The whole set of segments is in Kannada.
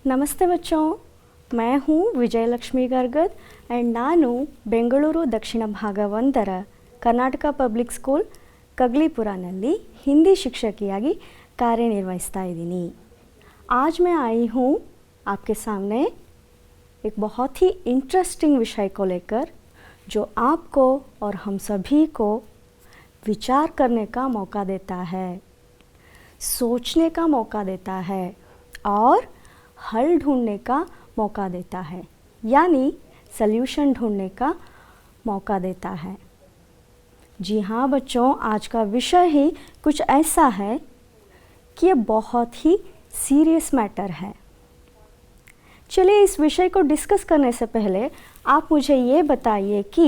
नमस्ते बच्चों, मैं हूँ ವಿಜಯಲಕ್ಷ್ಮಿ ಗರ್ಗದ್ ಆ್ಯಂಡ್ ನಾನು ಬೆಂಗಳೂರು ದಕ್ಷಿಣ ಭಾಗ 1ರ ಕರ್ನಾಟಕ ಪಬ್ಲಿಕ್ ಸ್ಕೂಲ್ ಕಗ್ಲಿಪುರಾನಲ್ಲಿ हिंदी शिक्षकियागी कार्यनिर्वहिस्ता इದ್ದೀನಿ। आज मैं आई हूँ आपके सामने एक बहुत ही इंटरेस्टिंग विषय को लेकर, जो आपको और हम सभी को विचार करने का मौका देता है, सोचने का मौका देता है और हल ढूंढने का मौका देता है, यानी सल्यूशन ढूंढने का मौका देता है। जी हाँ बच्चों, आज का विषय ही कुछ ऐसा है कि ये बहुत ही सीरियस मैटर है। चलिए इस विषय को डिस्कस करने से पहले आप मुझे ये बताइए कि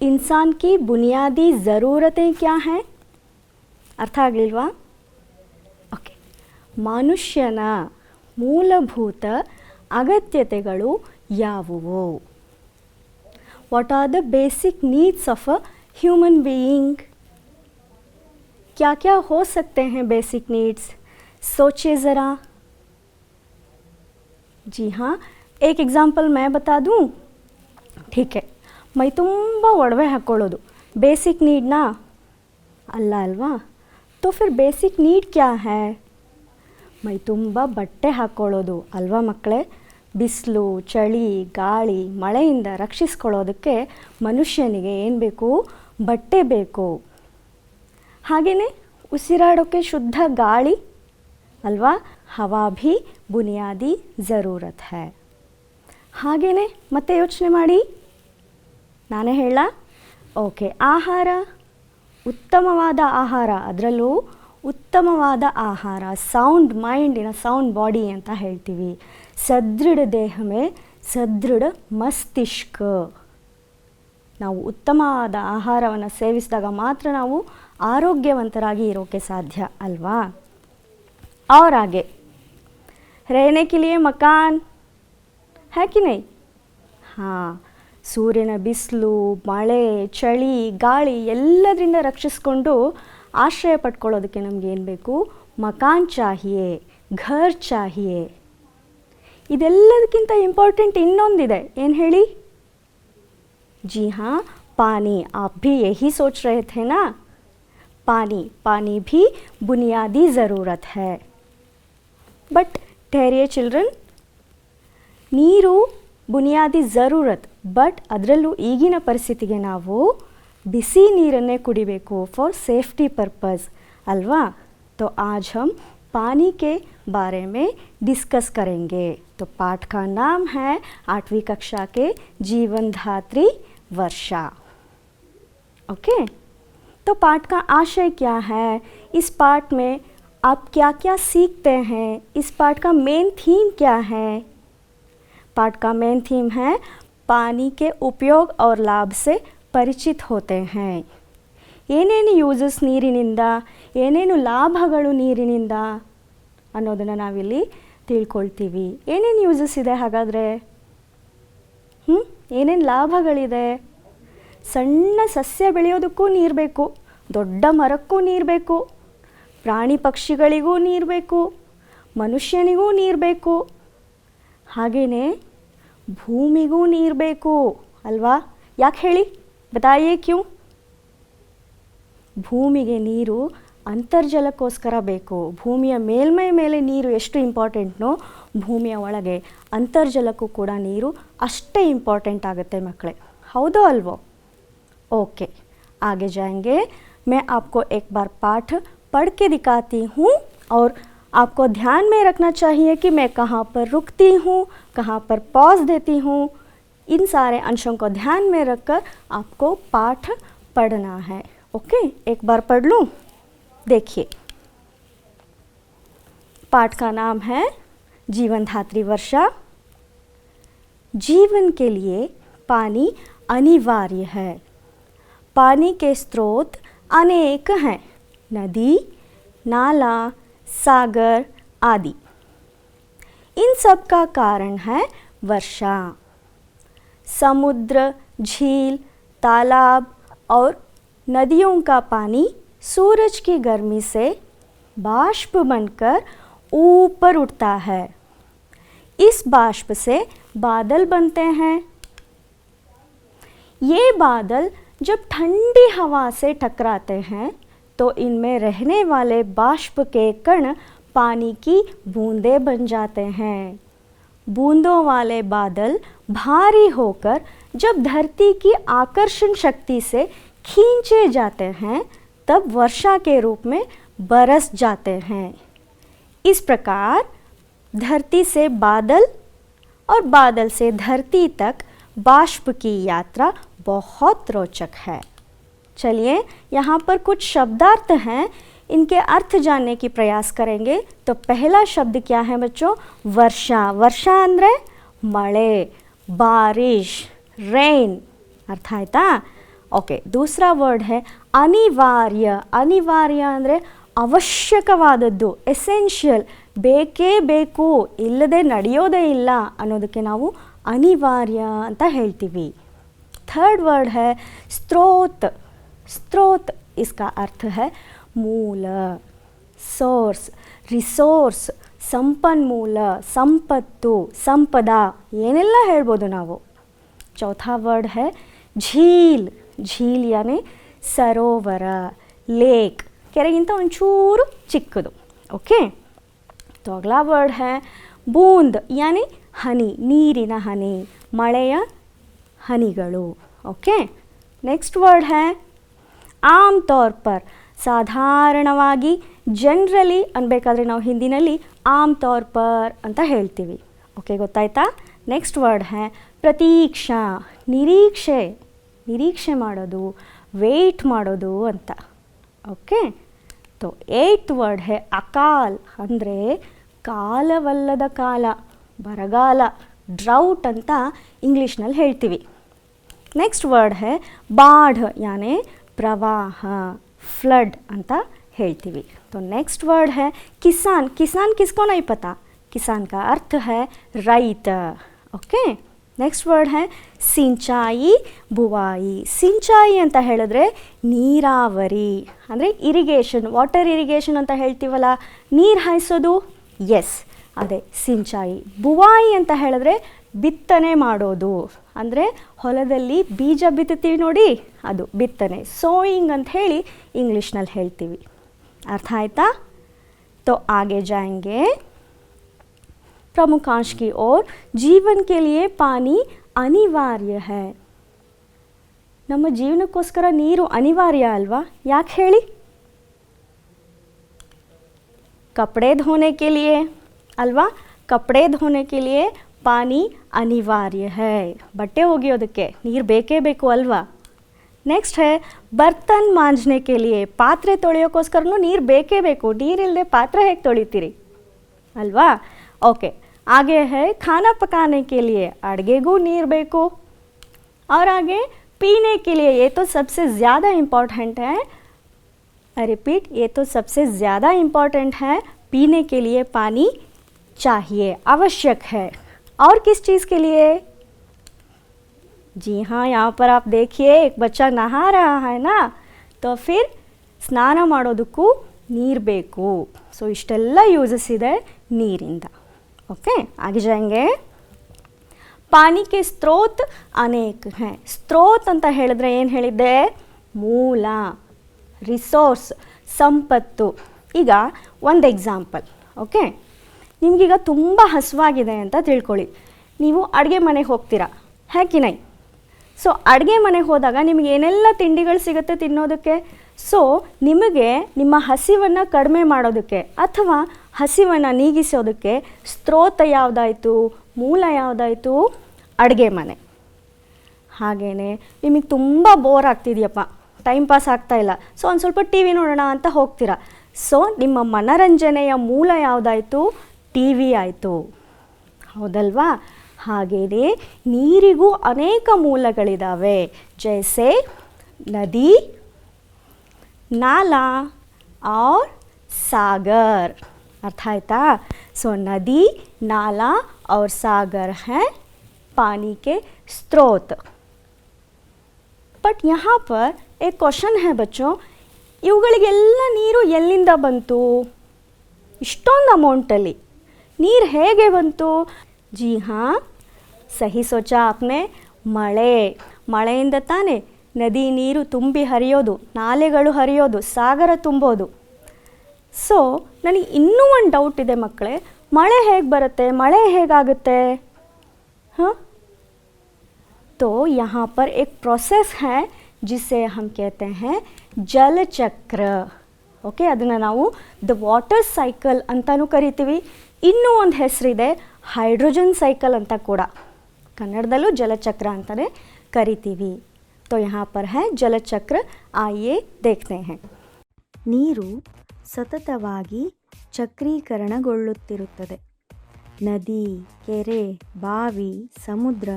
इंसान की बुनियादी ज़रूरतें क्या हैं? अर्थ ಆಗಲಿಲ್ವಾ? ಓಕೆ, ಮನುಷ್ಯನ ಮೂಲಭೂತ ಅಗತ್ಯತೆಗಳು ಯಾವುವು? What are the basic needs of a human being? क्या क्या हो सकते हैं बेसिक नीड्स? सोचिए ज़रा। जी हाँ, एक एग्जांपल मैं बता दूँ, ठीक है। ಮೈ ತುಂಬ ಒಡವೆ ಹಾಕ್ಕೊಳ್ಳೋದು ಬೇಸಿಕ್ ನೀಡ್ನಾ? ಅಲ್ಲ ಅಲ್ವಾ? तो फिर बेसिक नीड क्या है? ಮೈ ತುಂಬ ಬಟ್ಟೆ ಹಾಕ್ಕೊಳ್ಳೋದು ಅಲ್ವಾ ಮಕ್ಕಳೇ? ಬಿಸಿಲು, ಚಳಿ, ಗಾಳಿ, ಮಳೆಯಿಂದ ರಕ್ಷಿಸ್ಕೊಳ್ಳೋದಕ್ಕೆ ಮನುಷ್ಯನಿಗೆ ಏನು ಬೇಕು? ಬಟ್ಟೆ ಬೇಕು। ಹಾಗೆಯೇ ಉಸಿರಾಡೋಕ್ಕೆ ಶುದ್ಧ ಗಾಳಿ ಅಲ್ವಾ? ಹವಾ ಭಿ ಬುನಿಯಾದಿ ज़रूरत है। ಹಾಗೆಯೇ ಮತ್ತೆ ಯೋಚನೆ ಮಾಡಿ, ನಾನೇ ಹೇಳ? ಓಕೆ, ಆಹಾರ, ಉತ್ತಮವಾದ ಆಹಾರ, ಅದರಲ್ಲೂ ಉತ್ತಮವಾದ ಆಹಾರ, sound mind in a sound body ಅಂತ ಹೇಳ್ತೀವಿ। ಸದೃಢ ದೇಹ ಮೇ ಸದೃಢ ಮಸ್ತಿಷ್ಕ। ನಾವು ಉತ್ತಮವಾದ ಆಹಾರವನ್ನು ಸೇವಿಸಿದಾಗ ಮಾತ್ರ ನಾವು ಆರೋಗ್ಯವಂತರಾಗಿ ಇರೋಕ್ಕೆ ಸಾಧ್ಯ ಅಲ್ವಾ? और आगे रहने के लिए मकान है कि नहीं? हाँ, ಸೂರ್ಯನ ಬಿಸಿಲು, ಮಳೆ, ಚಳಿ, ಗಾಳಿ ಎಲ್ಲದರಿಂದ ರಕ್ಷಿಸ್ಕೊಂಡು ಆಶ್ರಯ ಪಡ್ಕೊಳ್ಳೋದಕ್ಕೆ ನಮ್ಗೆ ಏನು ಬೇಕು? ಮಕಾನ್ ಚಾಹಿಯೇ, ಘರ್ ಚಾಹಿಯೇ। ಇದೆಲ್ಲದಕ್ಕಿಂತ ಇಂಪಾರ್ಟೆಂಟ್ ಇನ್ನೊಂದಿದೆ, ಏನು ಹೇಳಿ? जी हाँ, पानी। आप भी यही सोच रहे थे ना? पानी, पानी भी बुनियादी ज़रूरत है। बट ठहरिए चिल्ड्रन, ನೀರು ಬುನಿಯಾದಿ ज़रूरत, ಬಟ್ ಅದರಲ್ಲೂ ಈಗಿನ ಪರಿಸ್ಥಿತಿಗೆ ನಾವು ಬಿಸಿ ನೀರನ್ನೇ ಕುಡಿಬೇಕು ಫಾರ್ ಸೇಫ್ಟಿ पर्पज़ अल्वा? तो आज हम पानी के बारे में डिस्कस करेंगे। तो पाठ का नाम है 8वीं कक्षा के जीवन धात्री वर्षा। ओके, तो पाठ का आशय क्या है? इस पाठ में आप क्या क्या सीखते हैं? इस पाठ का मेन थीम क्या है? पाठ का मेन थीम है पानी के उपयोग और लाभ से ಪರಿಚಿತ होते हैं। ಏನೇನು ಯೂಸಸ್ ನೀರಿನಿಂದ, ಏನೇನು ಲಾಭಗಳು ನೀರಿನಿಂದ ಅನ್ನೋದನ್ನು ನಾವಿಲ್ಲಿ ತಿಳ್ಕೊಳ್ತೀವಿ। ಏನೇನು ಯೂಸಸ್ ಇದೆ ಹಾಗಾದರೆ? ಏನೇನು ಲಾಭಗಳಿದೆ? ಸಣ್ಣ ಸಸ್ಯ ಬೆಳೆಯೋದಕ್ಕೂ ನೀರು ಬೇಕು, ದೊಡ್ಡ ಮರಕ್ಕೂ ನೀರು ಬೇಕು, ಪ್ರಾಣಿ ಪಕ್ಷಿಗಳಿಗೂ ನೀರು ಬೇಕು, ಮನುಷ್ಯನಿಗೂ ನೀರು ಬೇಕು, ಹಾಗೆಯೇ ಭೂಮಿಗೂ ನೀರು ಬೇಕು ಅಲ್ವಾ? ಯಾಕೆ ಹೇಳಿ? बताइए क्यों? ಭೂಮಿಗೆ ನೀರು ಅಂತರ್ಜಲಕ್ಕೋಸ್ಕರ ಬೇಕು। ಭೂಮಿಯ ಮೇಲ್ಮೈ ಮೇಲೆ ನೀರು ಎಷ್ಟು ಇಂಪಾರ್ಟೆಂಟ್ನೋ, ಭೂಮಿಯ ಒಳಗೆ ಅಂತರ್ಜಲಕ್ಕೂ ಕೂಡ ನೀರು ಅಷ್ಟೇ ಇಂಪಾರ್ಟೆಂಟ್ ಆಗುತ್ತೆ ಮಕ್ಕಳೇ, ಹೌದೋ ಅಲ್ವೋ? ओके, आगे जाएंगे। मैं आपको एक बार पाठ पढ़ के दिखाती हूँ और आपको ध्यान में रखना चाहिए कि मैं कहाँ पर रुकती हूँ, कहाँ पर पॉज देती हूँ। इन सारे अंशों को ध्यान में रखकर आपको पाठ पढ़ना है। ओके, एक बार पढ़ लूँ? देखिए, पाठ का नाम है जीवन धात्री वर्षा। जीवन के लिए पानी अनिवार्य है। पानी के स्रोत अनेक हैं, नदी, नाला, सागर आदि। इन सब का कारण है वर्षा। समुद्र, झील, तालाब और नदियों का पानी सूरज की गर्मी से बाष्प बनकर ऊपर उठता है। इस बाष्प से बादल बनते हैं। ये बादल जब ठंडी हवा से टकराते हैं तो इनमें रहने वाले बाष्प के कण पानी की बूंदें बन जाते हैं। बूंदों वाले बादल भारी होकर जब धरती की आकर्षण शक्ति से खींचे जाते हैं तब वर्षा के रूप में बरस जाते हैं। इस प्रकार धरती से बादल और बादल से धरती तक बाष्प की यात्रा बहुत रोचक है। चलिए यहाँ पर कुछ शब्दार्थ हैं, इनके अर्थ जानने की प्रयास करेंगे। तो पहला शब्द क्या है बच्चों? वर्षा। वर्षा ಅಂದರೆ ಮಳೆ, बारिश, रेन। अर्थ आयता? ओके। दूसरा वर्ड है अनिवार्य। अनिवार्य ಅಂದರೆ ಅವಶ್ಯಕವಾದದ್ದು, ಎಸೆನ್ಷಿಯಲ್, ಬೇಕೇ ಬೇಕು, ಇಲ್ಲದೆ ನಡೆಯೋದೇ ಇಲ್ಲ ಅನ್ನೋದಕ್ಕೆ ನಾವು ಅನಿವಾರ್ಯ ಅಂತ ಹೇಳ್ತೀವಿ। थर्ड वर्ड है स्रोत। स्रोत इसका अर्थ है ಮೂಲ, ಸೋರ್ಸ್, ರಿಸೋರ್ಸ್, ಸಂಪನ್ಮೂಲ, ಸಂಪತ್ತು, ಸಂಪದ, ಏನೆಲ್ಲ ಹೇಳ್ಬೋದು ನಾವು। चौथा वर्ड है झील। झील यानी ಸರೋವರ, ಲೇಕ್, ಕೆರೆಗಿಂತ ಒಂಚೂರು ಚಿಕ್ಕದು। ओके। तो अगला वर्ड है बूंद यानी हनी, ನೀರಿನ ಹನಿ, ಮಳೆಯ ಹನಿಗಳು। ओके। नेक्स्ट वर्ड है आम तौर पर। ಸಾಧಾರಣವಾಗಿ, ಜನರಲಿ ಅನ್ಬೇಕಾದ್ರೆ ನಾವು ಹಿಂದಿನಲ್ಲಿ ಆಮ್ ತೌರ್ ಪರ್ ಅಂತ ಹೇಳ್ತೀವಿ। ಓಕೆ, ಗೊತ್ತಾಯ್ತಾ? ನೆಕ್ಸ್ಟ್ ವರ್ಡ್ है ಪ್ರತೀಕ್ಷಾ। ನಿರೀಕ್ಷೆ, ನಿರೀಕ್ಷೆ ಮಾಡೋದು, ವೇಟ್ ಮಾಡೋದು ಅಂತ। ಓಕೆ। तो एट्थ वर्ड है ಅಕಾಲ್ ಅಂದರೆ ಕಾಲವಲ್ಲದ ಕಾಲ, ಬರಗಾಲ, ಡ್ರೌಟ್ ಅಂತ ಇಂಗ್ಲೀಷ್ನಲ್ಲಿ ಹೇಳ್ತೀವಿ। नेक्स्ट वर्ड है बाढ़ यानी प्रवाह, फ्लड ಅಂತ ಹೇಳ್ತೀವಿ। तो नेक्स्ट वर्ड है किसान। किसान किसको नहीं पता? किसान का अर्थ है ರೈತ। ओके। नेक्स्ट वर्ड है ಸಿಂಚಾಯಿ, ಬುವಾಯಿ। ಸಿಂಚಾಯಿ ಅಂತ ಹೇಳಿದ್ರೆ ನೀರಾವರಿ ಅಂದರೆ ಇರಿಗೇಷನ್, ವಾಟರ್ ಇರಿಗೇಷನ್ ಅಂತ ಹೇಳ್ತೀವಲ್ಲ, ನೀರು ಹಾಯಿಸೋದು, ಎಸ್ ಅದೇ ಸಿಂಚಾಯಿ। ಬುವಾಯಿ ಅಂತ ಹೇಳಿದ್ರೆ ಬಿತ್ತನೆ ಮಾಡೋದು, ಅಂದರೆ ಹೊಲದಲ್ಲಿ ಬೀಜ ಬಿತ್ತುತ್ತೀವಿ ನೋಡಿ, ಅದು ಬಿತ್ತನೆ, ಸೋಯಿಂಗ್ ಅಂತ ಹೇಳಿ ಇಂಗ್ಲೀಷ್ನಲ್ಲಿ ಹೇಳ್ತೀವಿ। अर्थ आयता? तो आगे जाएंगे। प्रमुखांश की ओर। जीवन के लिए पानी अनिवार्य है। ನಮ್ಮ ಜೀವನಕ್ಕೋಸ್ಕರ ನೀರು ಅನಿವಾರ್ಯ ಅಲ್ವಾ? ಯಾಕೆ ಹೇಳಿ? कपड़े धोने के लिए ಅಲ್ವಾ? कपड़े धोने के लिए पानी अनिवार्य है। ಬಟ್ಟೆ ಒಗೆಯೋದಕ್ಕೆ ನೀರು ಬೇಕೇ ಬೇಕು ಅಲ್ವಾ? नेक्स्ट है बर्तन मांजने के लिए। ಪಾತ್ರೆ ತೊಳೆಯೋಕ್ಕೋಸ್ಕರನೂ ನೀರು ಬೇಕೇ ಬೇಕು, ನೀರಿಲ್ಲದೆ ಪಾತ್ರೆ ಹೇಗೆ ತೊಳಿತೀರಿ ಅಲ್ವಾ? ओके। आगे है खाना पकाने के लिए। ಅಡುಗೆಗೂ ನೀರು ಬೇಕು। और आगे पीने के लिए, ये तो सबसे ज़्यादा इम्पॉर्टेंट है। रिपीट, ये तो सबसे ज़्यादा इम्पॉर्टेंट है। पीने के लिए पानी चाहिए, आवश्यक है। और किस चीज़ के लिए? जी हाँ, यहाँ पर आप देखिए एक बच्चा नहा रहा है ना, तो फिर ಸ್ನಾನ ಮಾಡೋದಕ್ಕೂ ನೀರು ಬೇಕು। ಸೊ ಇಷ್ಟೆಲ್ಲ ಯೂಸಸ್ ಇದೆ ನೀರಿಂದ। ओके, आगे जाएंगे। पानी के स्रोत अनेक हैं। स्रोत ಅಂತ ಹೇಳಿದ್ರೆ ಏನು ಹೇಳಿದ್ದೆ? ಮೂಲ, ರಿಸೋರ್ಸ್, ಸಂಪತ್ತು। ಈಗ ಒಂದು ಎಕ್ಸಾಂಪಲ್, ಓಕೆ? ನಿಮಗೀಗ ತುಂಬ ಹಸಿವಾಗಿದೆ ಅಂತ ತಿಳ್ಕೊಳ್ಳಿ, ನೀವು ಅಡುಗೆ ಮನೆಗೆ ಹೋಗ್ತೀರಾ, ಹ್ಯಾಕಿನೈ? ಸೊ ಅಡುಗೆ ಮನೆಗೆ ಹೋದಾಗ ನಿಮಗೆ ಏನೆಲ್ಲ ತಿಂಡಿಗಳು ಸಿಗುತ್ತೆ ತಿನ್ನೋದಕ್ಕೆ? ಸೊ ನಿಮಗೆ ನಿಮ್ಮ ಹಸಿವನ್ನು ಕಡಿಮೆ ಮಾಡೋದಕ್ಕೆ ಅಥವಾ ಹಸಿವನ್ನು ನೀಗಿಸೋದಕ್ಕೆ ಸ್ರೋತ ಯಾವುದಾಯಿತು, ಮೂಲ ಯಾವುದಾಯಿತು? ಅಡುಗೆ ಮನೆ। ಹಾಗೆಯೇ ನಿಮಗೆ ತುಂಬ ಬೋರ್ ಆಗ್ತಿದೆಯಪ್ಪ, ಟೈಮ್ ಪಾಸ್ ಆಗ್ತಾಯಿಲ್ಲ, ಸೊ ಒಂದು ಸ್ವಲ್ಪ ಟಿ ವಿ ನೋಡೋಣ ಅಂತ ಹೋಗ್ತೀರಾ। ಸೊ ನಿಮ್ಮ ಮನರಂಜನೆಯ ಮೂಲ ಯಾವುದಾಯಿತು? ಟಿ ವಿ ಆಯಿತು, ಹೌದಲ್ವಾ? ಹಾಗೆಯೇ ನೀರಿಗೂ ಅನೇಕ ಮೂಲಗಳಿದ್ದಾವೆ, ಜೈಸೆ ನದಿ, नाला और सागर। अर्थ आयता? सो नदी, नाला और सागर हैं पानी के स्रोत। बट यहाँ पर एक क्वेश्चन है बच्चों, ಇವುಗಳಿಗೆಲ್ಲ ನೀರು ಎಲ್ಲಿಂದ ಬಂತು? ಇಷ್ಟೊಂದು ಅಮೌಂಟಲ್ಲಿ ನೀರು ಹೇಗೆ ಬಂತು? जी हाँ, ಸಹಿ सोचा आपने. ಮಳೆಯಿಂದ ತಾನೇ ನದಿ ನೀರು ತುಂಬಿ ಹರಿಯೋದು, ನಾಲೆಗಳು ಹರಿಯೋದು, ಸಾಗರ ತುಂಬೋದು. ಸೊ ನನಗೆ ಇನ್ನೂ ಒಂದು ಡೌಟ್ ಇದೆ ಮಕ್ಕಳೇ, ಮಳೆ ಹೇಗೆ ಬರುತ್ತೆ, ಮಳೆ ಹೇಗಾಗುತ್ತೆ? हाँ, तो यहाँ पर एक प्रोसेस है जिसे हम कहते हैं जल चक्र. ಓಕೆ, ಅದನ್ನು ನಾವು ದ ವಾಟರ್ ಸೈಕಲ್ ಅಂತಲೂ ಕರಿತೀವಿ. ಇನ್ನೂ ಒಂದು ಹೆಸರಿದೆ ಹೈಡ್ರೋಜನ್ ಸೈಕಲ್ ಅಂತ ಕೂಡ, ಕನ್ನಡದಲ್ಲೂ ಜಲಚಕ್ರ ಅಂತಲೇ ಕರಿತೀವಿ. तो यहाँ पर है ಜಲಚಕ್ರ. आइए देखते हैं. ನೀರು ಸತತವಾಗಿ ಚಕ್ರೀಕರಣಗೊಳ್ಳುತ್ತಿರುತ್ತದೆ. ನದಿ, ಕೆರೆ, ಬಾವಿ, ಸಮುದ್ರ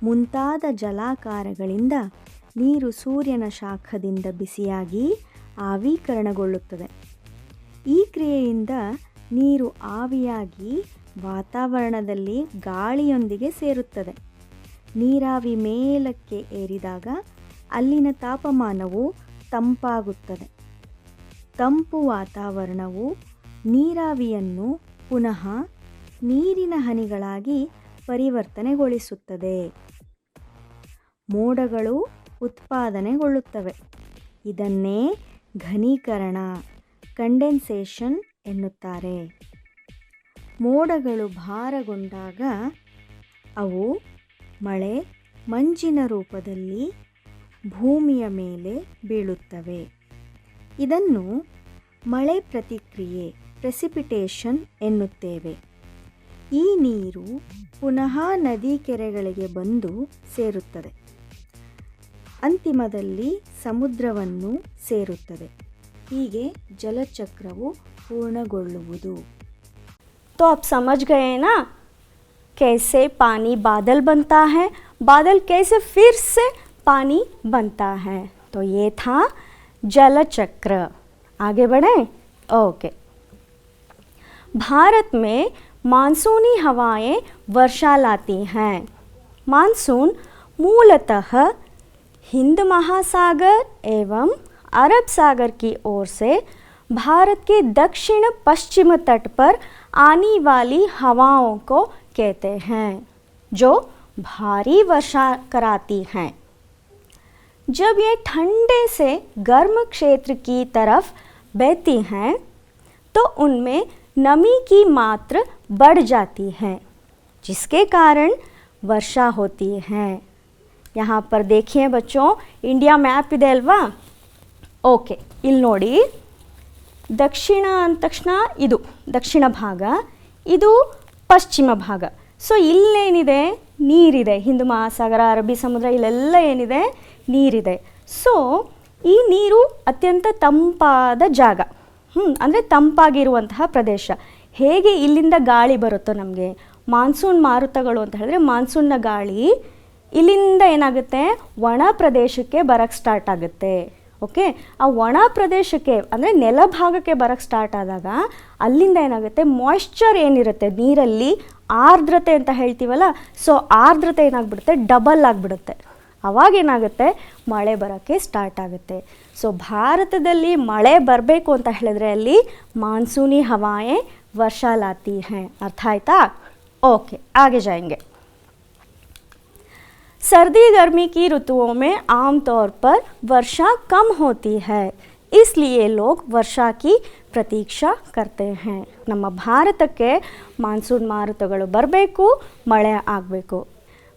ಮುಂತಾದ ಜಲಾಕಾರಗಳಿಂದ ನೀರು ಸೂರ್ಯನ ಶಾಖದಿಂದ ಬಿಸಿಯಾಗಿ ಆವಿಕರಣಗೊಳ್ಳುತ್ತದೆ. ಈ ಕ್ರಿಯೆಯಿಂದ ನೀರು ಆವಿಯಾಗಿ ವಾತಾವರಣದಲ್ಲಿ ಗಾಳಿಯೊಂದಿಗೆ ಸೇರುತ್ತದೆ. ನೀರಾವಿ ಮೇಲಕ್ಕೆ ಏರಿದಾಗ ಅಲ್ಲಿನ ತಾಪಮಾನವು ತಂಪಾಗುತ್ತದೆ. ತಂಪು ವಾತಾವರಣವು ನೀರಾವಿಯನ್ನು ಪುನಃ ನೀರಿನ ಹನಿಗಳಾಗಿ ಪರಿವರ್ತನೆಗೊಳಿಸುತ್ತದೆ. ಮೋಡಗಳು ಉತ್ಪಾದನೆಗೊಳ್ಳುತ್ತವೆ. ಇದನ್ನೇ ಘನೀಕರಣ, ಕಂಡೆನ್ಸೇಷನ್ ಎನ್ನುತ್ತಾರೆ. ಮೋಡಗಳು ಭಾರಗೊಂಡಾಗ ಅವು ಮಳೆ, ಮಂಜಿನ ರೂಪದಲ್ಲಿ ಭೂಮಿಯ ಮೇಲೆ ಬೀಳುತ್ತವೆ. ಇದನ್ನು ಮಳೆ ಪ್ರತಿಕ್ರಿಯೆ, ಪ್ರೆಸಿಪಿಟೇಷನ್ ಎನ್ನುತ್ತೇವೆ. ಈ ನೀರು ಪುನಃ ನದಿ ಕೆರೆಗಳಿಗೆ ಬಂದು ಸೇರುತ್ತದೆ. ಅಂತಿಮದಲ್ಲಿ ಸಮುದ್ರವನ್ನು ಸೇರುತ್ತದೆ. ಹೀಗೆ ಜಲಚಕ್ರವು पूर्णಗೊಳ್ಳುವುದು. तो आप समझ गए ना कैसे पानी बादल बनता है, बादल कैसे फिर से पानी बनता है. तो ये था जलचक्र. आगे बढ़े. ओके. भारत में मानसूनी हवाएं वर्षा लाती हैं. मानसून मूलतः हिंद महासागर एवं अरब सागर की ओर से भारत के दक्षिण पश्चिम तट पर आने वाली हवाओं को कहते हैं, जो भारी वर्षा कराती हैं. जब ये ठंडे से गर्म क्षेत्र की तरफ बहती हैं तो उनमें नमी की मात्रा बढ़ जाती है, जिसके कारण वर्षा होती है. यहाँ पर देखिए बच्चों, इंडिया मैप ಇದೆ ಅಲ್ವಾ? ಓಕೆ, ಇಲ್ಲಿ ನೋಡಿ, ದಕ್ಷಿಣ ಅಂದ ತಕ್ಷಣ ಇದು ದಕ್ಷಿಣ ಭಾಗ, ಇದು ಪಶ್ಚಿಮ ಭಾಗ. ಸೊ ಇಲ್ಲೇನಿದೆ, ನೀರಿದೆ. ಹಿಂದೂ ಮಹಾಸಾಗರ, ಅರಬ್ಬಿ ಸಮುದ್ರ, ಇಲ್ಲೆಲ್ಲ ಏನಿದೆ, ನೀರಿದೆ. ಸೊ ಈ ನೀರು ಅತ್ಯಂತ ತಂಪಾದ ಜಾಗ, ಅಂದರೆ ತಂಪಾಗಿರುವಂತಹ ಪ್ರದೇಶ. ಹೇಗೆ ಇಲ್ಲಿಂದ ಗಾಳಿ ಬರುತ್ತೋ ನಮಗೆ, ಮಾನ್ಸೂನ್ ಮಾರುತಗಳು ಅಂತ ಹೇಳಿದ್ರೆ ಮಾನ್ಸೂನ್ನ ಗಾಳಿ ಇಲ್ಲಿಂದ ಏನಾಗುತ್ತೆ, ಒಣ ಪ್ರದೇಶಕ್ಕೆ ಬರೋಕ್ಕೆ ಸ್ಟಾರ್ಟ್ ಆಗುತ್ತೆ. ಓಕೆ, ಆ ಒಣ ಪ್ರದೇಶಕ್ಕೆ ಅಂದರೆ ನೆಲ ಭಾಗಕ್ಕೆ ಬರೋಕ್ಕೆ ಸ್ಟಾರ್ಟ್ ಆದಾಗ ಅಲ್ಲಿಂದ ಏನಾಗುತ್ತೆ, ಮಾಯ್ಶ್ಚರ್ ಏನಿರುತ್ತೆ ನೀರಲ್ಲಿ, ಆರ್ದ್ರತೆ ಅಂತ ಹೇಳ್ತೀವಲ್ಲ, ಸೊ ಆರ್ದ್ರತೆ ಏನಾಗ್ಬಿಡುತ್ತೆ, ಡಬಲ್ ಆಗಿಬಿಡುತ್ತೆ. ಅವಾಗೇನಾಗುತ್ತೆ, ಮಳೆ ಬರೋಕ್ಕೆ ಸ್ಟಾರ್ಟ್ ಆಗುತ್ತೆ. ಸೊ ಭಾರತದಲ್ಲಿ ಮಳೆ ಬರಬೇಕು ಅಂತ ಹೇಳಿದ್ರೆ ಅಲ್ಲಿ ಮಾನ್ಸೂನಿ ಹವಾಯೇ ವರ್ಷಾ ಲಾತಿ ಹೈ. ಅರ್ಥ ಆಯ್ತಾ? ओके, आगे जाएंगे. सर्दी गर्मी की ऋतुओं में आमतौर पर वर्षा कम होती है, इसलिए लोग वर्षा की प्रतीक्षा करते हैं. ನಮ್ಮ ಭಾರತಕ್ಕೆ ಮಾನ್ಸೂನ್ ಮಾರುತಗಳು ಬರಬೇಕು, ಮಳೆ ಆಗಬೇಕು.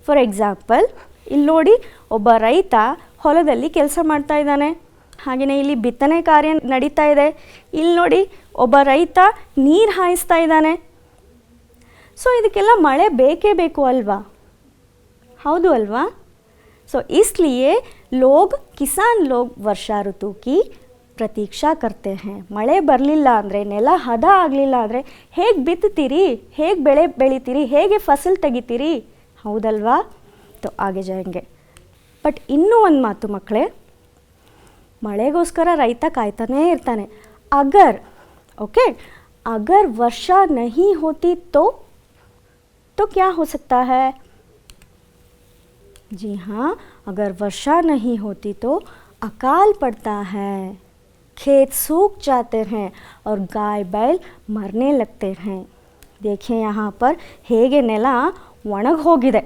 ಫಾರ್ ಎಕ್ಸಾಂಪಲ್, ಇಲ್ಲಿ ನೋಡಿ, ಒಬ್ಬ ರೈತ ಹೊಲದಲ್ಲಿ ಕೆಲಸ ಮಾಡ್ತಾ ಇದ್ದಾನೆ. ಹಾಗೆಯೇ ಇಲ್ಲಿ ಬಿತ್ತನೆ ಕಾರ್ಯ ನಡೀತಾ ಇದೆ. ಇಲ್ಲಿ ನೋಡಿ, ಒಬ್ಬ ರೈತ ನೀರು ಹಾಯಿಸ್ತಾ ಇದ್ದಾನೆ. ಸೊ ಇದಕ್ಕೆಲ್ಲ ಮಳೆ ಬೇಕೇ ಬೇಕು ಅಲ್ವಾ? ಹೌದು ಅಲ್ವಾ? ಸೊ इसलिए लोग किसान लोग वर्षा ऋतु की प्रतीक्षा करते हैं. ಮಳೆ ಬರಲಿಲ್ಲ ಅಂದರೆ, ನೆಲ ಹದ ಆಗಲಿಲ್ಲ ಅಂದರೆ ಹೇಗೆ ಬಿತ್ತುತ್ತೀರಿ, ಹೇಗೆ ಬೆಳೆ ಬೆಳಿತೀರಿ, ಹೇಗೆ ಫಸಲು ತೆಗಿತೀರಿ? ಹೌದಲ್ವಾ? तो आगे जाएंगे. ಬಟ್ ಇನ್ನೂ ಒಂದು ಮಾತು ಮಕ್ಕಳೇ, ಮಳೆಗೋಸ್ಕರ ರೈತ ಕಾಯ್ತಾನೇ ಇರ್ತಾನೆ. अगर वर्षा नहीं होती तो क्या हो सकता है? जी हाँ, अगर वर्षा नहीं होती तो अकाल पड़ता है, खेत सूख जाते हैं और गाय बैल मरने लगते हैं. देखिए यहाँ पर ಹೇಗೆ ನೆಲ ಒಣಗಿ ಹೋಗಿದೆ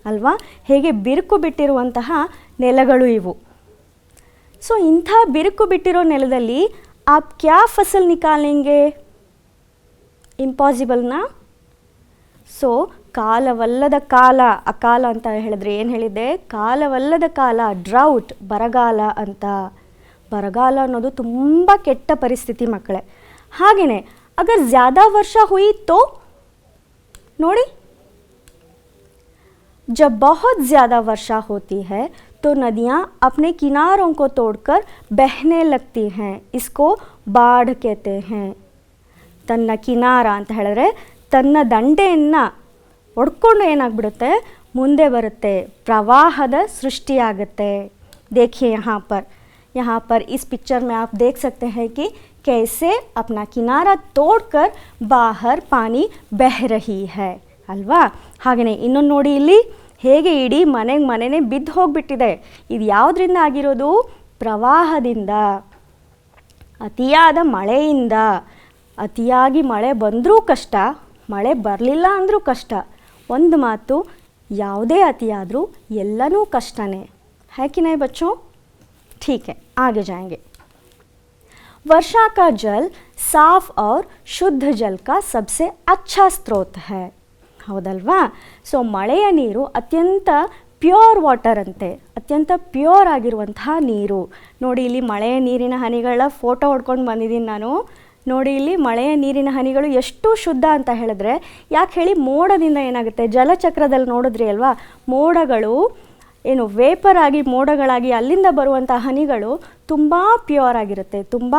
ಅಲ್ವಾ, ಹೇಗೆ ಬಿರುಕು ಬಿಟ್ಟಿರುವಂತಹ ನೆಲಗಳು ಇವು. ಸೊ ಇಂಥ ಬಿರುಕು ಬಿಟ್ಟಿರೋ ನೆಲದಲ್ಲಿ ಆಪ್ ಕ್ಯಾ ಫಸಲ್ ನಿಕಾಲೆಂಗೆ, ಇಂಪಾಸಿಬಲ್ನಾ. ಸೊ ಕಾಲವಲ್ಲದ ಕಾಲ, ಅಕಾಲ ಅಂತ ಹೇಳಿದ್ರೆ ಏನು ಹೇಳಿದ್ದೆ, ಕಾಲವಲ್ಲದ ಕಾಲ, ಡ್ರೌಟ್, ಬರಗಾಲ ಅಂತ. ಬರಗಾಲ ಅನ್ನೋದು ತುಂಬ ಕೆಟ್ಟ ಪರಿಸ್ಥಿತಿ ಮಕ್ಕಳೇ. ಹಾಗೆಯೇ ಅಗರ್ ಜ್ಯಾದಾ ವರ್ಷ ಹುಯಿ ತೋ ನೋಡಿ, जब बहुत ज़्यादा वर्षा होती है तो नदियाँ अपने किनारों को तोड़कर बहने लगती हैं, इसको बाढ़ कहते हैं. ತನ್ನ ಕಿನಾರ ಅಂತ ಹೇಳಿದ್ರೆ ತನ್ನ ದಂಡೆಯನ್ನು ಒಡ್ಕೊಂಡು ಏನಾಗ್ಬಿಡುತ್ತೆ, ಮುಂದೆ ಬರುತ್ತೆ, ಪ್ರವಾಹದ ಸೃಷ್ಟಿಯಾಗುತ್ತೆ. देखिए यहाँ पर इस पिक्चर में आप देख सकते हैं कि कैसे अपना किनारा तोड़कर बाहर पानी बह रही है ಅಲ್ವಾ. ಹಾಗೆಯೇ ಇನ್ನೊಂದು ನೋಡಿ, ಇಲ್ಲಿ ಹೇಗೆ ಇಡೀ ಮನೆನೇ ಬಿದ್ದು ಹೋಗಿಬಿಟ್ಟಿದೆ. ಇದು ಯಾವುದರಿಂದ ಆಗಿರೋದು, ಪ್ರವಾಹದಿಂದ, ಅತಿಯಾದ ಮಳೆಯಿಂದ. ಅತಿಯಾಗಿ ಮಳೆ ಬಂದರೂ ಕಷ್ಟ, ಮಳೆ ಬರಲಿಲ್ಲ ಅಂದರೂ ಕಷ್ಟ. ಒಂದು ಮಾತು, ಯಾವುದೇ ಅತಿಯಾದರೂ ಎಲ್ಲನೂ ಕಷ್ಟನೇ. है कि नहीं बच्चों? ठीक है, आगे जाएंगे. वर्षा का जल साफ और शुद्ध जल का सबसे अच्छा स्रोत है. ಹೌದಲ್ವಾ. ಸೊ ಮಳೆಯ ನೀರು ಅತ್ಯಂತ ಪ್ಯೂರ್ ವಾಟರ್ ಅಂತೆ, ಅತ್ಯಂತ ಪ್ಯೂರ್ ಆಗಿರುವಂತಹ ನೀರು. ನೋಡಿ ಇಲ್ಲಿ ಮಳೆಯ ನೀರಿನ ಹನಿಗಳ ಫೋಟೋ ಹೊಡ್ಕೊಂಡು ಬಂದಿದ್ದೀನಿ ನಾನು. ನೋಡಿ ಇಲ್ಲಿ ಮಳೆಯ ನೀರಿನ ಹನಿಗಳು ಎಷ್ಟು ಶುದ್ಧ ಅಂತ ಹೇಳಿದ್ರೆ, ಯಾಕೆ ಹೇಳಿ, ಮೋಡದಿಂದ ಏನಾಗುತ್ತೆ, ಜಲಚಕ್ರದಲ್ಲಿ ನೋಡಿದ್ರಿ ಅಲ್ವಾ, ಮೋಡಗಳು ಏನು ವೇಪರ್ ಆಗಿ ಮೋಡಗಳಾಗಿ ಅಲ್ಲಿಂದ ಬರುವಂಥ ಹನಿಗಳು ತುಂಬ ಪ್ಯೂರ್ ಆಗಿರುತ್ತೆ, ತುಂಬ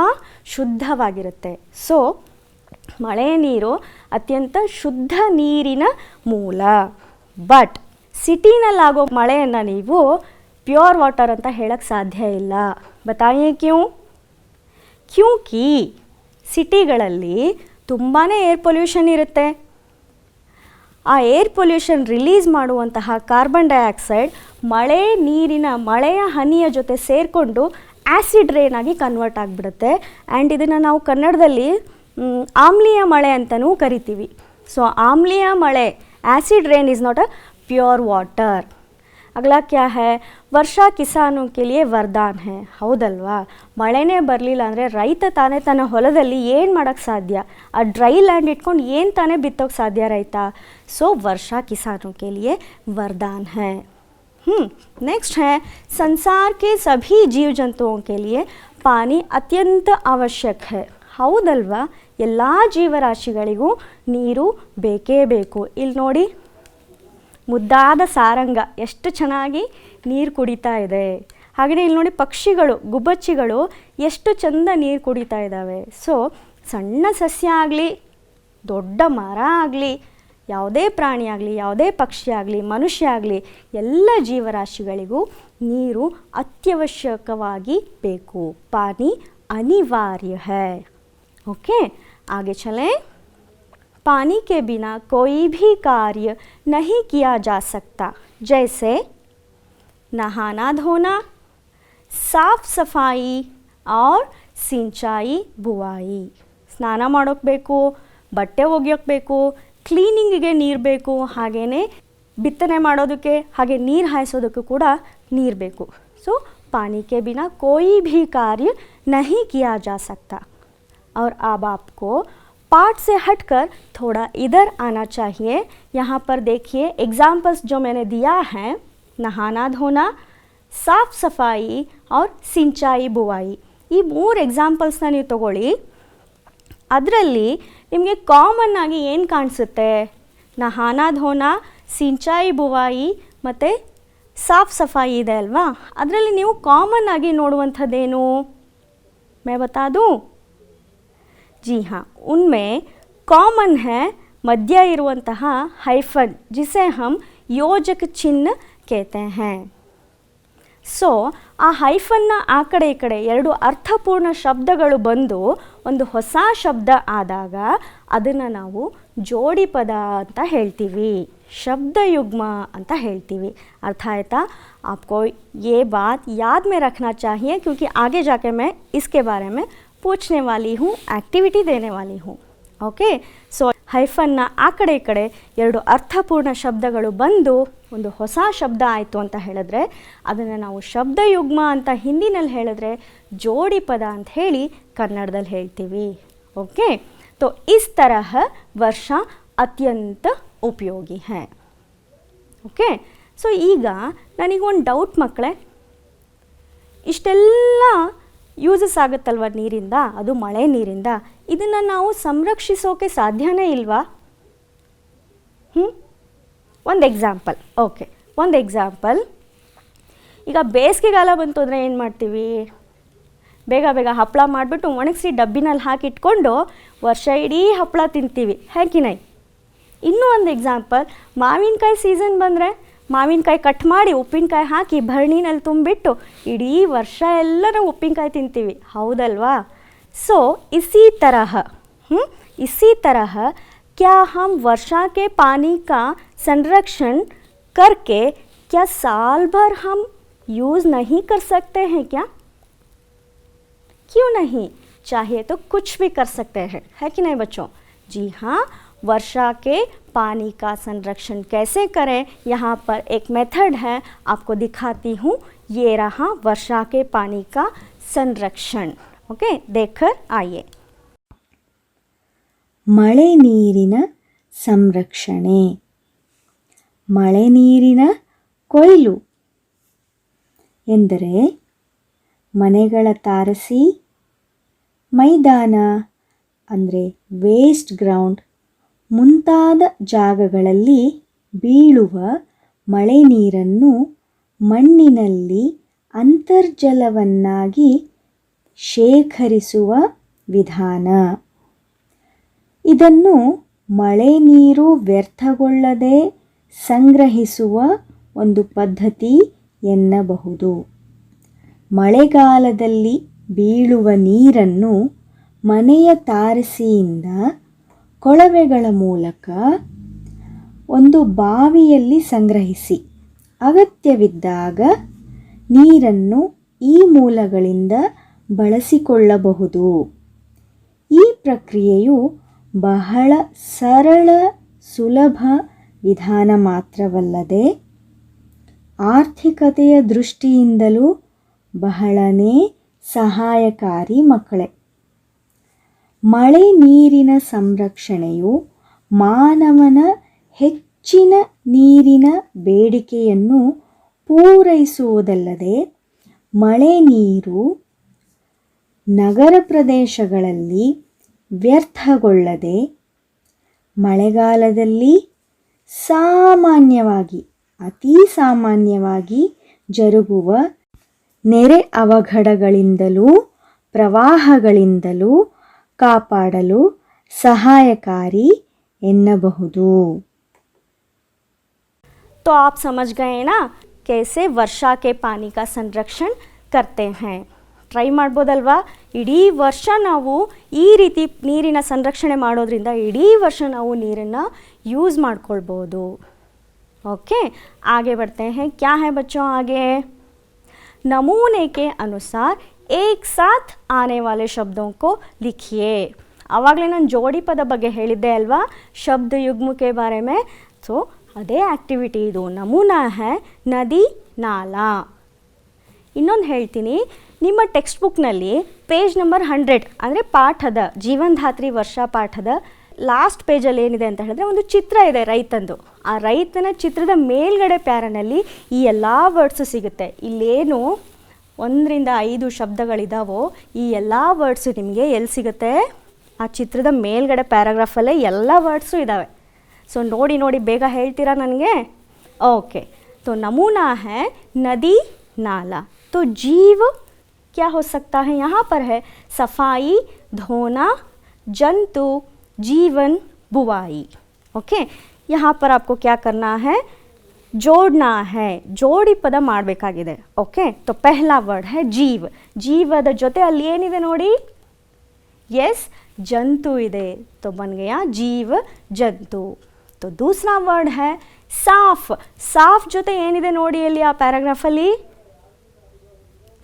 ಶುದ್ಧವಾಗಿರುತ್ತೆ. ಸೊ ಮಳೆಯ ನೀರು ಅತ್ಯಂತ ಶುದ್ಧ ನೀರಿನ ಮೂಲ. ಬಟ್ ಸಿಟಿನಲ್ಲಾಗೋ ಮಳೆಯನ್ನು ನೀವು ಪ್ಯೂರ್ ವಾಟರ್ ಅಂತ ಹೇಳಕ್ಕೆ ಸಾಧ್ಯ ಇಲ್ಲ. ಬತಾಯೇ ಕ್ಯೂ? ಕ್ಯೂಂಕಿ ಸಿಟಿಗಳಲ್ಲಿ ತುಂಬಾ ಏರ್ ಪೊಲ್ಯೂಷನ್ ಇರುತ್ತೆ. ಆ ಏರ್ ಪೊಲ್ಯೂಷನ್ ರಿಲೀಸ್ ಮಾಡುವಂತಹ ಕಾರ್ಬನ್ ಡೈಆಕ್ಸೈಡ್ ಮಳೆಯ ಹನಿಯ ಜೊತೆ ಸೇರಿಕೊಂಡು ಆ್ಯಸಿಡ್ ರೇನ್ ಆಗಿ ಕನ್ವರ್ಟ್ ಆಗಿಬಿಡುತ್ತೆ. ಆ್ಯಂಡ್ ಇದನ್ನು ನಾವು ಕನ್ನಡದಲ್ಲಿ ಆಮ್ಲೀಯ ಮಳೆ ಅಂತಲೂ ಕರಿತೀವಿ. ಸೊ ಆಮ್ಲೀಯ ಮಳೆ, acid rain is not a pure water. ಅಗಲಾ ಕ್ಯಾ ಹೈ, ವರ್ಷಾ ಕಿಸಾನು ಕೆ ಲಿಯೆ ವರದಾನ್ ಹೈ. ಹೌದಲ್ವಾ, ಮಳೆನೇ ಬರಲಿಲ್ಲ ಅಂದರೆ ರೈತ ತಾನೇ ತನ್ನ ಹೊಲದಲ್ಲಿ ಏನು ಮಾಡೋಕ್ಕೆ ಸಾಧ್ಯ, ಆ ಡ್ರೈ ಲ್ಯಾಂಡ್ ಇಟ್ಕೊಂಡು ಏನು ತಾನೇ ಬಿತ್ತೋಕ್ಕೆ ಸಾಧ್ಯ ರೈತ. ಸೊ ವರ್ಷಾ ಕಿಸಾನು ಕೆ ಲಿಯೆ वरदान है. नेक्स्ट है, संसार के सभी जीव जंतुओं के लिए पानी अत्यंत आवश्यक है. ಹೌದಲ್ವಾ, ಎಲ್ಲ ಜೀವರಾಶಿಗಳಿಗೂ ನೀರು ಬೇಕೇ ಬೇಕು. ಇಲ್ಲಿ ನೋಡಿ, ಮುದ್ದಾದ ಸಾರಂಗ ಎಷ್ಟು ಚೆನ್ನಾಗಿ ನೀರು ಕುಡಿತಾ ಇದೆ. ಹಾಗೆಯೇ ಇಲ್ಲಿ ನೋಡಿ, ಪಕ್ಷಿಗಳು, ಗುಬ್ಬಚ್ಚಿಗಳು ಎಷ್ಟು ಚೆಂದ ನೀರು ಕುಡಿತಾ ಇದ್ದಾವೆ. ಸೊ ಸಣ್ಣ ಸಸ್ಯ ಆಗಲಿ, ದೊಡ್ಡ ಮರ ಆಗಲಿ, ಯಾವುದೇ ಪ್ರಾಣಿ ಆಗಲಿ, ಯಾವುದೇ ಪಕ್ಷಿ ಆಗಲಿ, ಮನುಷ್ಯ ಆಗಲಿ, ಎಲ್ಲ ಜೀವರಾಶಿಗಳಿಗೂ ನೀರು ಅತ್ಯವಶ್ಯಕವಾಗಿ ಬೇಕು. ಪಾನಿ ಅನಿವಾರ್ಯ है. ओके, आगे चलें. पानी के बिना कोई भी कार्य नहीं किया जा सकता, जैसे नहाना धोना, साफ सफाई और सिंचाई बुआई. ಸ್ನಾನ ಮಾಡೋಕ್ಕೆ ಬೇಕು, ಬಟ್ಟೆ ಒಗೆಯೋಕ್ಕೆ ಬೇಕು, ಕ್ಲೀನಿಂಗಿಗೆ ನೀರು ಬೇಕು, ಹಾಗೆಯೇ ಬಿತ್ತನೆ ಮಾಡೋದಕ್ಕೆ, ಹಾಗೆ ನೀರು ಹಾಯಿಸೋದಕ್ಕೂ ಕೂಡ ನೀರು ಬೇಕು. ಸೊ पानी के बिना कोई भी कार्य नहीं किया जा सकता. और अब आपको पाठ से हटकर थोड़ा इधर आना चाहिए. यहाँ पर देखिए एग्जाम्पल्स जो मैंने दिया है, नहाना धोना, साफ सफाई और सिंचाई बुआई. ಈ 3 ಎಕ್ಸಾಂಪಲ್ಸ್ನ ನೀವು ತಗೊಳ್ಳಿ. ಅದರಲ್ಲಿ ನಿಮಗೆ ಕಾಮನ್ ಆಗಿ ಏನು ಕಾಣಿಸುತ್ತೆ, ನಹಾನಾ ಧೋನಾ, ಸಿಂಚಾಯಿ ಬುವಾಯಿ ಮತ್ತು ಸಾಫ್ ಸಫಾಯಿ ಇದೆ ಅಲ್ವಾ. ಅದರಲ್ಲಿ ನೀವು ಕಾಮನ್ ಆಗಿ ನೋಡುವಂಥದ್ದೇನು, मैं बता दूँ? जी हाँ, उनमें कॉमन है मध्य इरुವಂತಹ हाइफन, जिसे हम योजक चिन्ह कहते हैं. ಸೊ ಆ ಹೈಫನ್ನ ಆ ಕಡೆ ಈ ಕಡೆ ಎರಡು ಅರ್ಥಪೂರ್ಣ ಶಬ್ದಗಳು ಬಂದು ಒಂದು ಹೊಸ ಶಬ್ದ ಆದಾಗ ಅದನ್ನು ನಾವು ಜೋಡಿ ಪದ ಅಂತ ಹೇಳ್ತೀವಿ, ಶಬ್ದಯುಗ್ಮ ಅಂತ ಹೇಳ್ತೀವಿ. अर्थ आयता? आपको ये बात याद में रखना चाहिए, क्योंकि आगे जाके मैं इसके बारे में पूछने वाली हूँ, एक्टिविटी देने वाली हूँ. ಓಕೆ, ಸೊ ಹೈಫನ್ನ ಆ ಕಡೆ ಈ ಕಡೆ ಎರಡು ಅರ್ಥಪೂರ್ಣ ಶಬ್ದಗಳು ಬಂದು ಒಂದು ಹೊಸ ಶಬ್ದ ಆಯಿತು ಅಂತ ಹೇಳಿದ್ರೆ ಅದನ್ನು ನಾವು ಶಬ್ದಯುಗ್ಮ ಅಂತ ಹಿಂದಿನಲ್ಲಿ ಹೇಳಿದ್ರೆ ಜೋಡಿ ಪದ ಅಂತ ಹೇಳಿ ಕನ್ನಡದಲ್ಲಿ ಹೇಳ್ತೀವಿ. ಓಕೆ, तो इस तरह वर्षा अत्यंत उपयोगी है. ಓಕೆ, ಸೊ ಈಗ ನನಗೊಂದು ಡೌಟ್ ಮಕ್ಕಳೇ, ಇಷ್ಟೆಲ್ಲ ಯೂಸಸ್ ಆಗುತ್ತಲ್ವ ನೀರಿಂದ, ಅದು ಮಳೆ ನೀರಿಂದ, ಇದನ್ನು ನಾವು ಸಂರಕ್ಷಿಸೋಕೆ ಸಾಧ್ಯನೇ ಇಲ್ವಾ? ಒಂದು ಎಕ್ಸಾಂಪಲ್. ಓಕೆ, ಒಂದು ಎಕ್ಸಾಂಪಲ್. ಈಗ ಬೇಸಿಗೆಗಾಲ ಬಂತು ಅಂದರೆ ಏನು ಮಾಡ್ತೀವಿ? ಬೇಗ ಬೇಗ ಹಪ್ಪಳ ಮಾಡಿಬಿಟ್ಟು ಒಣಗಿಸಿ ಡಬ್ಬಿನಲ್ಲಿ ಹಾಕಿಟ್ಕೊಂಡು ವರ್ಷ ಇಡೀ ಹಪ್ಪಳ ತಿಂತೀವಿ, ಹೇಗಿನೈ? ಇನ್ನೂ ಒಂದು ಎಕ್ಸಾಂಪಲ್, ಮಾವಿನಕಾಯಿ ಸೀಸನ್ ಬಂದರೆ ಮಾವಿನಕಾಯಿ ಕಟ್ ಮಾಡಿ ಉಪ್ಪಿನಕಾಯಿ ಹಾಕಿ ಭರಣಿನಲ್ಲಿ ತುಂಬಿಟ್ಟು ಇಡೀ ವರ್ಷ ಎಲ್ಲ ನಾವು ಉಪ್ಪಿನಕಾಯಿ ತಿಂತೀವಿ, ಹೌದಲ್ವಾ? ಸೊ इसी तरह क्या हम वर्षा के पानी का संरक्षण करके क्या साल भर हम यूज़ नहीं कर सकते हैं क्या? क्यों नहीं? चाहिए तो कुछ भी कर सकते हैं, है कि नहीं बच्चों? जी हाँ, वर्षा के पानी का संरक्षण कैसे करें, यहाँ पर एक मेथड है, आपको दिखाती हूँ. ये रहा वर्षा के पानी का संरक्षण. ओके, देखकर आइए. ಮಳೆ ನೀರಿನ ಸಂರಕ್ಷಣೆ, ಮಳೆ ನೀರಿನ ಕೊಯ್ಲು ಎಂದರೆ ಮನೆಗಳ ತಾರಸಿ, ಮೈದಾನ ಅಂದರೆ ವೇಸ್ಟ್ ಗ್ರೌಂಡ್ ಮುಂತಾದ ಜಾಗಗಳಲ್ಲಿ ಬೀಳುವ ಮಳೆ ನೀರನ್ನು ಮಣ್ಣಿನಲ್ಲಿ ಅಂತರ್ಜಲವನ್ನಾಗಿ ಶೇಖರಿಸುವ ವಿಧಾನ. ಇದನ್ನು ಮಳೆ ನೀರು ವ್ಯರ್ಥಗೊಳ್ಳದೆ ಸಂಗ್ರಹಿಸುವ ಒಂದು ಪದ್ಧತಿ ಎನ್ನಬಹುದು. ಮಳೆಗಾಲದಲ್ಲಿ ಬೀಳುವ ನೀರನ್ನು ಮನೆಯ ತಾರಸಿಯಿಂದ ಕೊಳವೆಗಳ ಮೂಲಕ ಒಂದು ಬಾವಿಯಲ್ಲಿ ಸಂಗ್ರಹಿಸಿ ಅಗತ್ಯವಿದ್ದಾಗ ನೀರನ್ನು ಈ ಮೂಲಗಳಿಂದ ಬಳಸಿಕೊಳ್ಳಬಹುದು. ಈ ಪ್ರಕ್ರಿಯೆಯು ಬಹಳ ಸರಳ ಸುಲಭ ವಿಧಾನ ಮಾತ್ರವಲ್ಲದೆ ಆರ್ಥಿಕತೆಯ ದೃಷ್ಟಿಯಿಂದಲೂ ಬಹಳನೇ ಸಹಾಯಕಾರಿ ಮಕ್ಕಳೇ. ಮಳೆ ನೀರಿನ ಸಂರಕ್ಷಣೆಯು ಮಾನವನ ಹೆಚ್ಚಿನ ನೀರಿನ ಬೇಡಿಕೆಯನ್ನು ಪೂರೈಸುವುದಲ್ಲದೆ ಮಳೆ ನೀರು ನಗರ ಪ್ರದೇಶಗಳಲ್ಲಿ ವ್ಯರ್ಥಗೊಳ್ಳದೆ ಮಳೆಗಾಲದಲ್ಲಿ ಸಾಮಾನ್ಯವಾಗಿ ಅತಿ ಸಾಮಾನ್ಯವಾಗಿ ಜರುಗುವ ನೆರೆ ಅವಘಡಗಳಿಂದಲೂ ಪ್ರವಾಹಗಳಿಂದಲೂ ಕಾಪಾಡಲು ಸಹಾಯಕಾರಿ ಎನ್ನಬಹುದು. तो आप समझ गए ना कैसे वर्षा के पानी का संरक्षण करते हैं. ಟ್ರೈ ಮಾಡ್ಬೋದಲ್ವಾ? ಇಡೀ ವರ್ಷ ನಾವು ಈ ರೀತಿ ನೀರಿನ ಸಂರಕ್ಷಣೆ ಮಾಡೋದ್ರಿಂದ ಇಡೀ ವರ್ಷ ನಾವು ನೀರನ್ನು ಯೂಸ್ ಮಾಡ್ಕೊಳ್ಬೋದು. ओके, आगे बढ़ते हैं. क्या है बच्चों आगे? नमूने के अनुसार एक साथ आने वाले शब्दों को लिखिए. ಆವಾಗಲೇ ನಾನು ಜೋಡಿ ಪದ ಬಗ್ಗೆ ಹೇಳಿದ್ದೆ ಅಲ್ವಾ, ಶಬ್ದ ಯುಗ್ಮಕ್ಕೆ ಬಾರೆ ಮೇ. ಸೊ ಅದೇ ಆ್ಯಕ್ಟಿವಿಟಿ ಇದು. ನಮೂನಾ ಹೈ ನದಿ ನಾಲಾ. ಇನ್ನೊಂದು ಹೇಳ್ತೀನಿ, ನಿಮ್ಮ ಟೆಕ್ಸ್ಟ್ ಬುಕ್ನಲ್ಲಿ ಪೇಜ್ ನಂಬರ್ 100 ಅಂದರೆ ಪಾಠದ ಜೀವನಧಾತ್ರಿ ವರ್ಷ ಪಾಠದ ಲಾಸ್ಟ್ ಪೇಜಲ್ಲಿ ಏನಿದೆ ಅಂತ ಹೇಳಿದ್ರೆ ಒಂದು ಚಿತ್ರ ಇದೆ ರೈತಂದು. ಆ ರೈತನ ಚಿತ್ರದ ಮೇಲ್ಗಡೆ ಪ್ಯಾರನಲ್ಲಿ ಈ ಎಲ್ಲ ವರ್ಡ್ಸು ಸಿಗುತ್ತೆ. ಇಲ್ಲೇನು 1 ರಿಂದ 5 ಶಬ್ದಗಳಿದಾವೋ ಈ ಎಲ್ಲ ವರ್ಡ್ಸು ನಿಮಗೆ ಎಲ್ಲಿ ಸಿಗುತ್ತೆ? ಆ ಚಿತ್ರದ ಮೇಲ್ಗಡೆ ಪ್ಯಾರಾಗ್ರಾಫಲ್ಲೇ ಎಲ್ಲ ವರ್ಡ್ಸು ಇದ್ದಾವೆ. ಸೊ ನೋಡಿ ನೋಡಿ ಬೇಗ ಹೇಳ್ತೀರಾ ನನಗೆ? ಓಕೆ, तो नमूना है नदी नाला. तो जीव क्या हो सकता है? यहाँ पर है सफाई, धोना, जंतु, जीवन, बुवाई. ओके, यहाँ पर आपको क्या करना है? जोड़ना है. जोड़ी ಪದ ಮಾಡಬೇಕಾಗಿದೆ. ಓಕೆ, तो पहला वर्ड है जीव. ಜೀವದ ಜೊತೆ ಅಲ್ಲಿ ಏನಿದೆ ನೋಡಿ? यस, जंतु ಇದೆ. तो बन गया जीव जंतु. तो दूसरा वर्ड है साफ. साफ ಜೊತೆ ಏನಿದೆ ನೋಡಿ ಅಲ್ಲಿ ಆ ಪ್ಯಾರಾಗ್ರಾಫಲ್ಲಿ?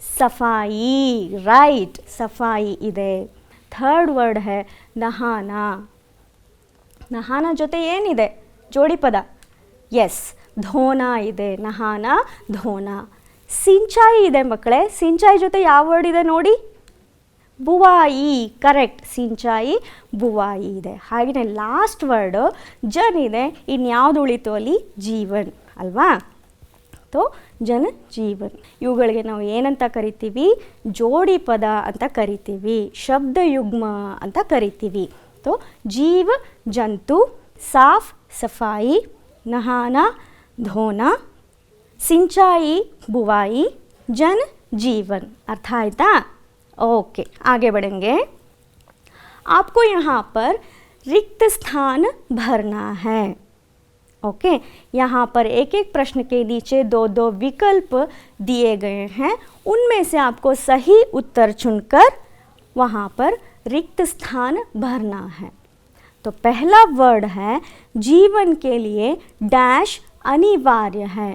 सफाई. राइट, सफाई ಇದೆ. थर्ड वर्ड है नहाना. ನಹಾನ ಜೊತೆ ಏನಿದೆ ಜೋಡಿ ಪದ? ಎಸ್, ಧೋನ ಇದೆ. ನಹಾನ ಧೋನ. ಸಿಂಚಾಯಿ ಇದೆ ಮಕ್ಕಳೇ. ಸಿಂಚಾಯಿ ಜೊತೆ ಯಾವ ವರ್ಡ್ ಇದೆ ನೋಡಿ? ಬುವಾಯಿ. ಕರೆಕ್ಟ್, ಸಿಂಚಾಯಿ ಬುವಾಯಿ ಇದೆ. ಹಾಗೆಯೇ ಲಾಸ್ಟ್ ವರ್ಡ್ ಜನ್ ಇದೆ. ಇನ್ಯಾವುದು ಉಳಿತು ಅಲ್ಲಿ? ಜೀವನ್ ಅಲ್ವಾ? ತೋ ಜನ ಜೀವನ್. ಇವುಗಳಿಗೆ ನಾವು ಏನಂತ ಕರಿತೀವಿ? ಜೋಡಿ ಪದ ಅಂತ ಕರಿತೀವಿ, ಶಬ್ದಯುಗ್ಮ ಅಂತ ಕರಿತೀವಿ. तो जीव जंतु, साफ सफाई, नहाना धोना, सिंचाई बुवाई, जन जीवन. अर्थ आयता? ओके, आगे बढ़ेंगे. आपको यहाँ पर रिक्त स्थान भरना है. ओके, यहाँ पर एक एक प्रश्न के नीचे 2-2 विकल्प दिए गए हैं. उनमें से आपको सही उत्तर चुनकर वहाँ पर रिक्त स्थान भरना है. तो पहला वर्ड है जीवन के लिए डैश अनिवार्य है.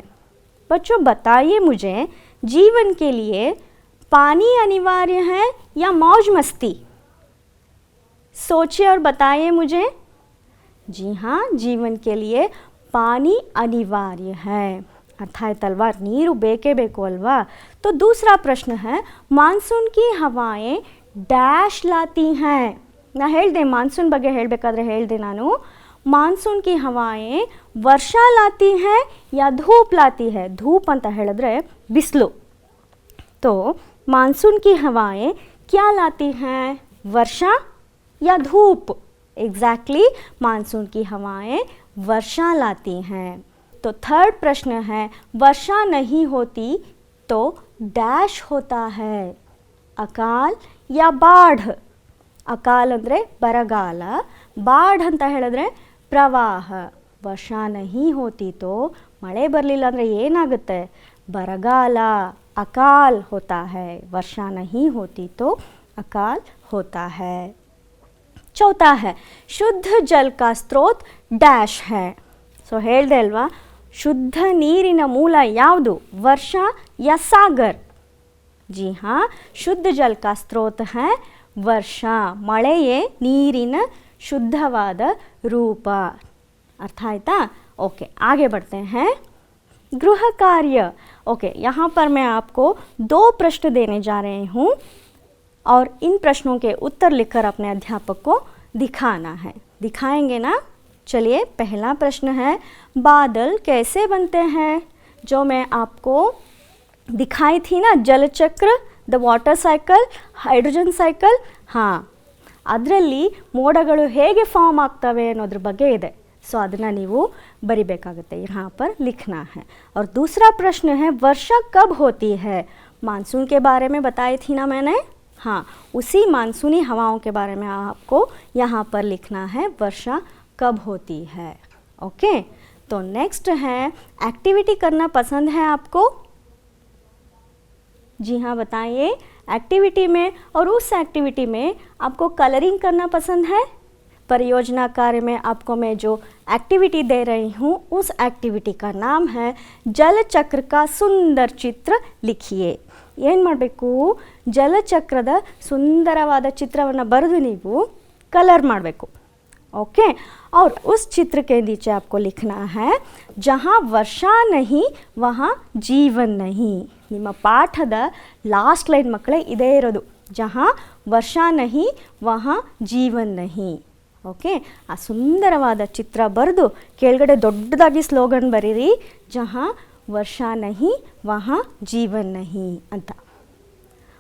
बच्चों बताइए मुझे, जीवन के लिए पानी अनिवार्य है या मौज मस्ती? सोचिए और बताइए मुझे. जी हाँ, जीवन के लिए पानी अनिवार्य है. अर्थ आयतल्वा, नीರು ಬೇಕೇ ಬೇಕು ಅಲ್ವಾ? तो दूसरा प्रश्न है मानसून की हवाएं ಡ್ಯಾಶ್ ಲಾತಿ ಹೈ. ನಾ ಹೇಳಿದೆ ಮಾನ್ಸೂನ್ ಬಗ್ಗೆ ಹೇಳಬೇಕಾದ್ರೆ ಹೇಳಿದೆ ನಾನು, ಮಾನ್ಸೂನ್ ಕಿ ಹವಾಯೆ ವರ್ಷಾ ಲಾತಿ ಹೈ ಯಾ ಧೂಪ್ ಲಾತಿ ಹೈ. ಧೂಪ್ ಅಂತ ಹೇಳಿದ್ರೆ ಬಿಸಿಲು. तो मानसून की हवाएं क्या लाती हैं? वर्षा या धूप? एग्जैक्टली, मानसून की हवाएं वर्षा लाती हैं. तो थर्ड प्रश्न है वर्षा नहीं होती तो डैश होता है. अकाल या बाढ़. अकाल ಅಂದರೆ ಬರಗಾಲ, ಬಾಢ್ ಅಂತ ಹೇಳಿದ್ರೆ ಪ್ರವಾಹ. ವರ್ಷಾ ನಹಿ ಹೋತಿ ತೋ, ಮಳೆ ಬರಲಿಲ್ಲ ಅಂದರೆ ಏನಾಗುತ್ತೆ? ಬರಗಾಲ. ಅಕಾಲ್ ಹೋತಾ ಹೈ. ವರ್ಷಾ ನಹಿ ಹೋತಿ ತೋ ಅಕಾಲ್ ಹೋತಾ ಹೈ. ಚೌಥಾ है शुद्ध जल का स्रोत डैश है. ಸೊ ಹೇಳಿದೆ ಅಲ್ವಾ, ಶುದ್ಧ ನೀರಿನ ಮೂಲ ಯಾವುದು? ವರ್ಷ या सागर? जी हाँ, शुद्ध जल का स्रोत है वर्षा. ಮಳೆಯೇ ನೀರಿನ ಶುದ್ಧವಾದ ರೂಪ. अर्थ आयता? ओके, आगे बढ़ते हैं. गृह कार्य. ओके, यहाँ पर मैं आपको 2 प्रश्न देने जा रही हूँ और इन प्रश्नों के उत्तर लिखकर अपने अध्यापक को दिखाना है. दिखाएंगे ना? चलिए, पहला प्रश्न है बादल कैसे बनते हैं? जो मैं आपको दिखाई थी ना, जल चक्र, the water cycle, hydrogen cycle. हाँ, ಅದರಲ್ಲಿ ಮೋಡಗಳು ಹೇಗೆ ಫಾರ್ಮ್ ಆಗ್ತವೆ ಅನ್ನೋದ್ರ ಬಗ್ಗೆ ಇದೆ. ಸೊ ಅದನ್ನು ನೀವು ಬರಿಬೇಕಾಗುತ್ತೆ. यहाँ पर लिखना है. और दूसरा प्रश्न है वर्षा कब होती है? मानसून के बारे में बताई थी ना मैंने. हाँ, उसी मानसूनी हवाओं के बारे में आपको यहाँ पर लिखना है वर्षा कब होती है. ओके, तो नेक्स्ट है एक्टिविटी करना पसंद है आपको? जी हाँ, बताइए. एक्टिविटी में और उस एक्टिविटी में आपको कलरिंग करना पसंद है? परियोजना कार्य में आपको मैं जो एक्टिविटी दे रही हूँ उस एक्टिविटी का नाम है जल चक्र का सुंदर चित्र लिखिए. ಏನು ಮಾಡಬೇಕು? ಜಲಚಕ್ರದ ಸುಂದರವಾದ ಚಿತ್ರವನ್ನು ಬರೆದು ನೀವು ಕಲರ್ ಮಾಡಬೇಕು. ओके, और उस चित्र के नीचे आपको लिखना है जहाँ वर्षा नहीं वहाँ जीवन नहीं. ನಿಮ್ಮ ಪಾಠದ ಲಾಸ್ಟ್ ಲೈನ್ ಮಕ್ಕಳೇ ಇದೇ ಇರೋದು, ಜहाँ ವರ್ಷಾ ನಹಿ ವहाँ ಜೀವನ್ ನಹಿ. ಓಕೆ, ಆ ಸುಂದರವಾದ ಚಿತ್ರ ಬರೆದು ಕೆಳಗಡೆ ದೊಡ್ಡದಾಗಿ ಸ್ಲೋಗನ್ ಬರೀರಿ, ಜहाँ वर्षा नहीं वहाँ जीवन नहीं ಅಂತ.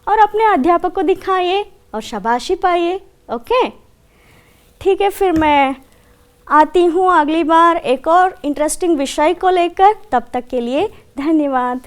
और अपने अध्यापक को दिखाइए और शाबाशी पाइए. ओके, ठीक है, फिर मैं आती हूँ अगली बार एक और इंटरेस्टिंग विषय को लेकर. तब तक के लिए धन्यवाद.